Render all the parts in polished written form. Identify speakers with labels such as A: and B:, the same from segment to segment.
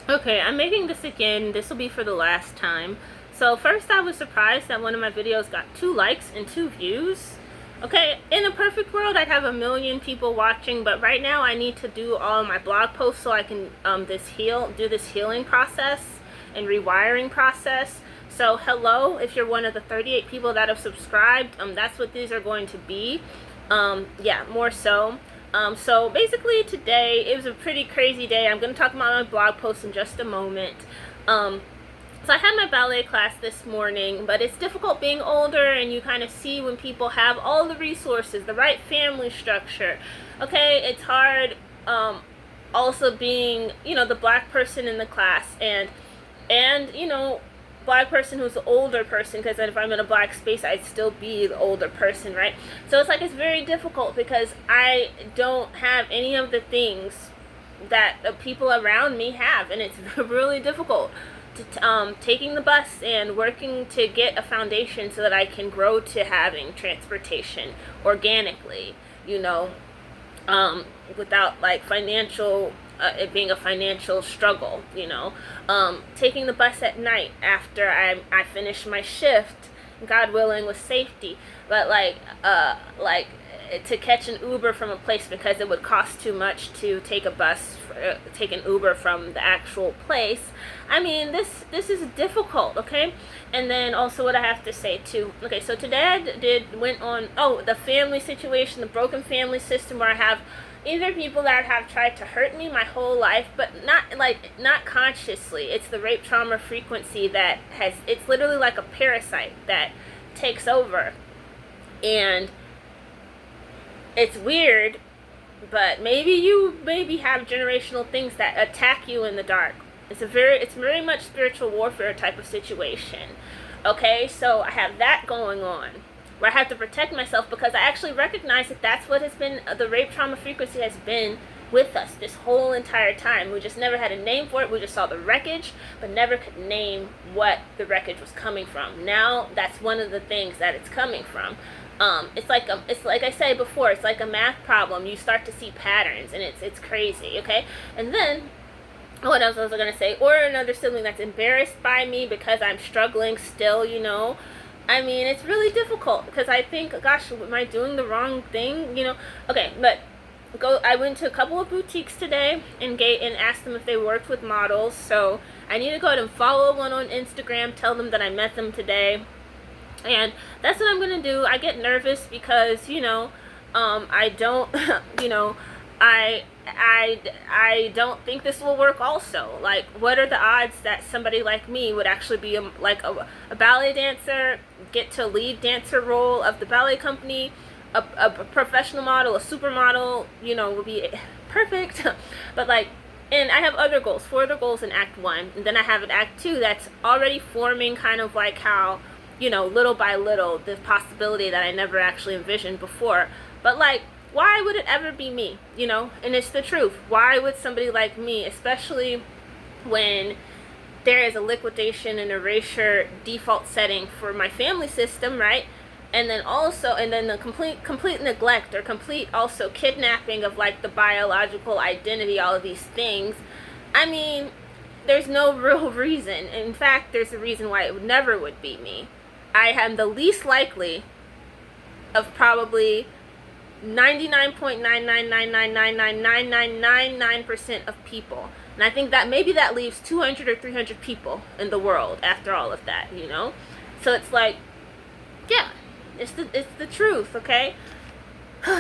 A: Okay, I'm making this again. This will be for the last time. So first I was surprised that one of my videos got 2 likes and 2 views. Okay, in a perfect world I'd have 1,000,000 people watching, but right now I need to do all my blog posts so I can do this healing process and rewiring process. So hello, if you're one of the 38 people that have subscribed, that's what these are going to be. Yeah, more so. So basically today, it was a pretty crazy day. I'm going to talk about my blog post in just a moment. So I had my ballet class this morning, but it's difficult being older and you kind of see when people have all the resources, the right family structure. Okay, it's hard also being, the black person in the class and black person who's the older person, because if I'm in a black space I'd still be the older person, right? So it's like it's very difficult because I don't have any of the things that the people around me have, and it's really difficult to taking the bus and working to get a foundation so that I can grow to having transportation organically, without like it being a financial struggle, taking the bus at night after I finish my shift, God willing, with safety, but to catch an Uber from a place because it would cost too much to take take an Uber from the actual place. I mean, this is difficult, okay? And then also what I have to say too. Okay, so today I went on the family situation, the broken family system, where I have either people that have tried to hurt me my whole life, but not consciously. It's the rape trauma frequency it's literally like a parasite that takes over. And it's weird, but maybe you have generational things that attack you in the dark. It's very much spiritual warfare type of situation. Okay, so I have that going on, where I have to protect myself because I actually recognize that that's what has been, the rape trauma frequency has been with us this whole entire time. We just never had a name for it. We just saw the wreckage, but never could name what the wreckage was coming from. Now that's one of the things that it's coming from. It's like I said before, it's like a math problem. You start to see patterns, and it's crazy, okay? And then what else was I gonna say? Or another sibling that's embarrassed by me because I'm struggling still, I mean, it's really difficult because I think, gosh, am I doing the wrong thing? Okay, but I went to a couple of boutiques today and asked them if they worked with models. So I need to go ahead and follow one on Instagram, tell them that I met them today. And that's what I'm going to do. I get nervous because, I don't, I don't think this will work also. Like, what are the odds that somebody like me would actually be a ballet dancer, get to lead dancer role of the ballet company, a professional model, a supermodel, would be perfect. But and I have other goals, 4 other goals in Act 1. And then I have an Act 2 that's already forming, kind of like how, little by little, the possibility that I never actually envisioned before. But why would it ever be me? And it's the truth. Why would somebody like me, especially when there is a liquidation and erasure default setting for my family system, right? And then the complete neglect or complete also kidnapping of the biological identity, all of these things. I mean, there's no real reason. In fact, there's a reason why it never would be me. I am the least likely of probably 99.999999999% of people. And I think that maybe that leaves 200 or 300 people in the world after all of that, So it's yeah, it's the truth, okay?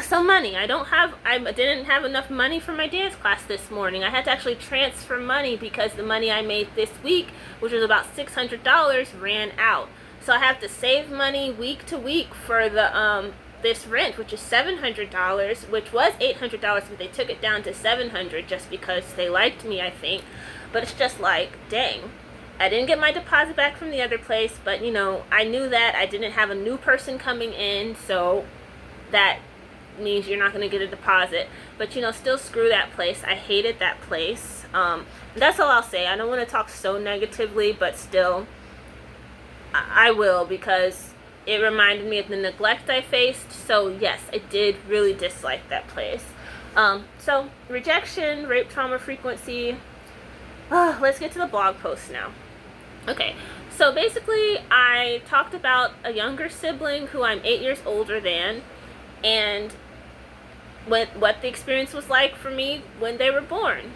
A: So money. I didn't have enough money for my dance class this morning. I had to actually transfer money because the money I made this week, which was about $600, ran out. So I have to save money week to week for the this rent, which is $700, which was $800, but they took it down to $700 just because they liked me, I think. But it's just dang. I didn't get my deposit back from the other place, but I knew that I didn't have a new person coming in, so that means you're not going to get a deposit. But still screw that place. I hated that place. That's all I'll say. I don't want to talk so negatively, but still I will, because it reminded me of the neglect I faced. So yes, I did really dislike that place. So rejection, rape trauma frequency, let's get to the blog post now. Okay, so basically I talked about a younger sibling who I'm 8 years older than, and what the experience was like for me when they were born.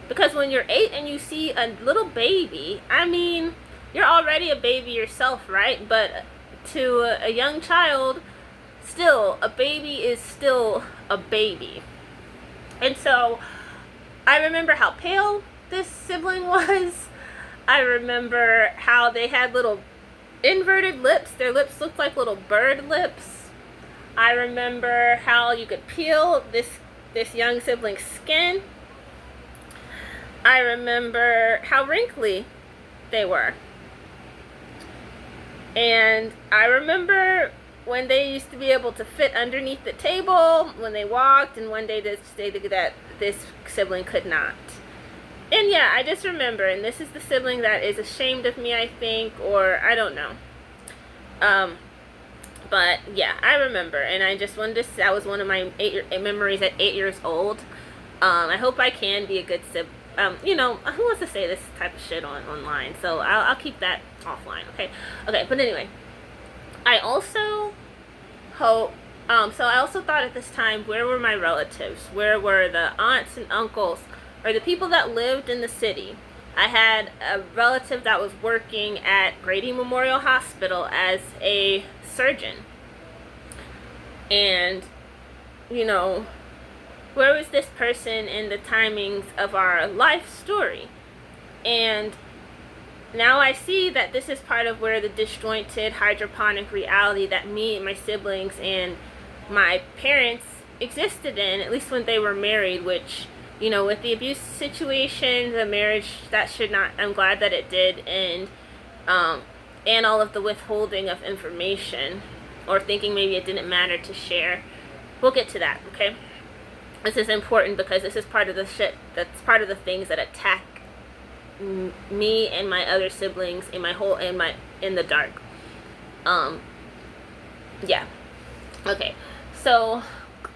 A: Because when you're 8 and you see a little baby, I mean, you're already a baby yourself, right? But to a young child, still, a baby is still a baby. And so I remember how pale this sibling was. I remember how they had little inverted lips. Their lips looked like little bird lips. I remember how you could peel this young sibling's skin. I remember how wrinkly they were. And I remember when they used to be able to fit underneath the table when they walked, and one day that this sibling could not. And yeah, I just remember, and this is the sibling that is ashamed of me, I think, or I don't know. But yeah, I remember, and I just wanted to say that was one of my memories at 8 years old. I hope I can be a good sibling. Who wants to say this type of shit online? So I'll keep that offline, okay? Okay, but anyway, I also hope, so I also thought at this time, where were my relatives? Where were the aunts and uncles, or the people that lived in the city? I had a relative that was working at Grady Memorial Hospital as a surgeon. And, where was this person in the timings of our life story? And now I see that this is part of where the disjointed hydroponic reality that me and my siblings and my parents existed in, at least when they were married, which, with the abuse situation, the marriage, that should not, I'm glad that it did, and all of the withholding of information, or thinking maybe it didn't matter to share. We'll get to that, okay? This is important because this is part of the shit, that's part of the things that attack me and my other siblings in the dark. Yeah. Okay. So,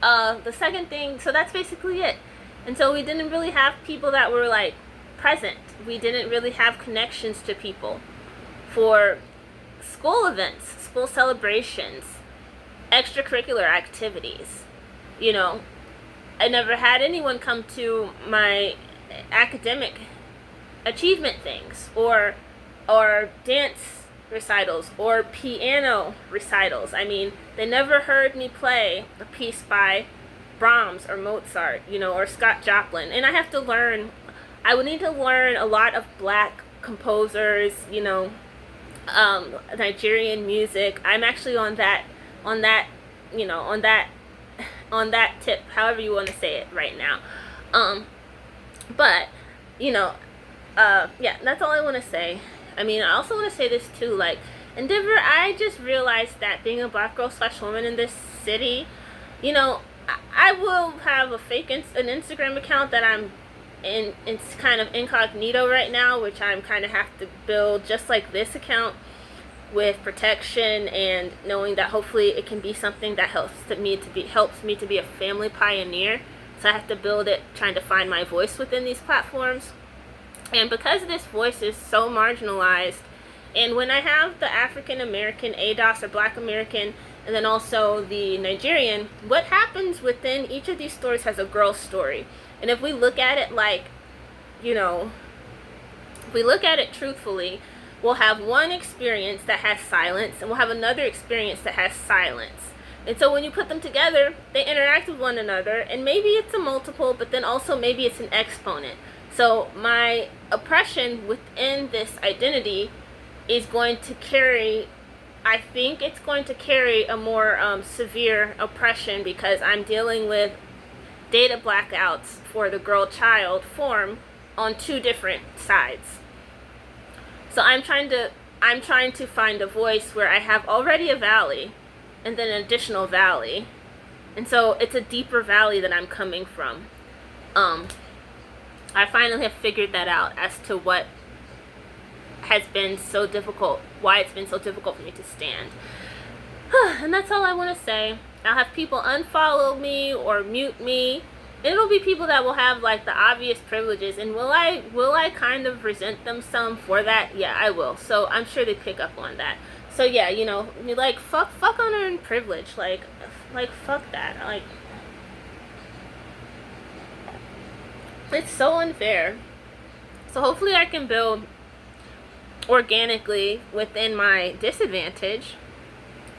A: the second thing, so that's basically it. And so we didn't really have people that were like present. We didn't really have connections to people for school events, school celebrations, extracurricular activities. I never had anyone come to my academic achievement things, or dance recitals, or piano recitals. I mean, they never heard me play a piece by Brahms or Mozart, or Scott Joplin. And I would need to learn a lot of black composers, Nigerian music. I'm actually on that tip, however you want to say it right now. But, yeah, that's all I want to say. I mean, I also want to say this too, like, in Denver, I just realized that being a black girl / woman in this city, I will have an Instagram account that I'm in, it's kind of incognito right now, which I'm kind of have to build just like this account, with protection and knowing that hopefully it can be something that helps me to be a family pioneer. So I have to build it, trying to find my voice within these platforms. And because this voice is so marginalized, and when I have the African American ADOS, or Black American, and then also the Nigerian, what happens within each of these stories has a girl story. And if we look at it like, if we look at it truthfully, we'll have one experience that has silence, and we'll have another experience that has silence. And so when you put them together, they interact with one another, and maybe it's a multiple, but then also maybe it's an exponent. So my oppression within this identity is going to carry, I think it's going to carry a more severe oppression, because I'm dealing with data blackouts for the girl-child form on two different sides. So I'm trying to find a voice where I have already a valley and then an additional valley. And so it's a deeper valley that I'm coming from. I finally have figured that out as to what has been so difficult, why it's been so difficult for me to stand. And that's all I want to say. I'll have people unfollow me or mute me it'll be people that will have like the obvious privileges, and will I kind of resent them some for that? Yeah, I will. So I'm sure they pick up on that. So yeah, you know, like fuck unearned privilege, like fuck that, like it's so unfair. So hopefully I can build organically within my disadvantage,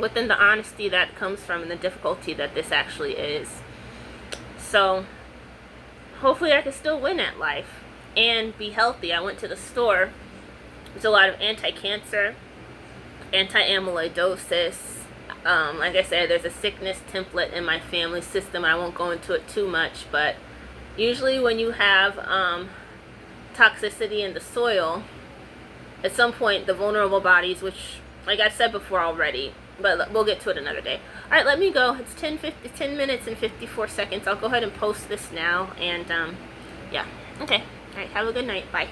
A: within the honesty that comes from and the difficulty that this actually is. So hopefully I can still win at life and be healthy. I went to the store. There's a lot of anti-cancer, anti-amyloidosis. Like I said, there's a sickness template in my family system. I won't go into it too much, but usually when you have toxicity in the soil, at some point the vulnerable bodies, which like I said before already, but we'll get to it another day. Alright, let me go. It's 10 minutes and 54 seconds. I'll go ahead and post this now, and yeah. Okay. Alright, have a good night. Bye.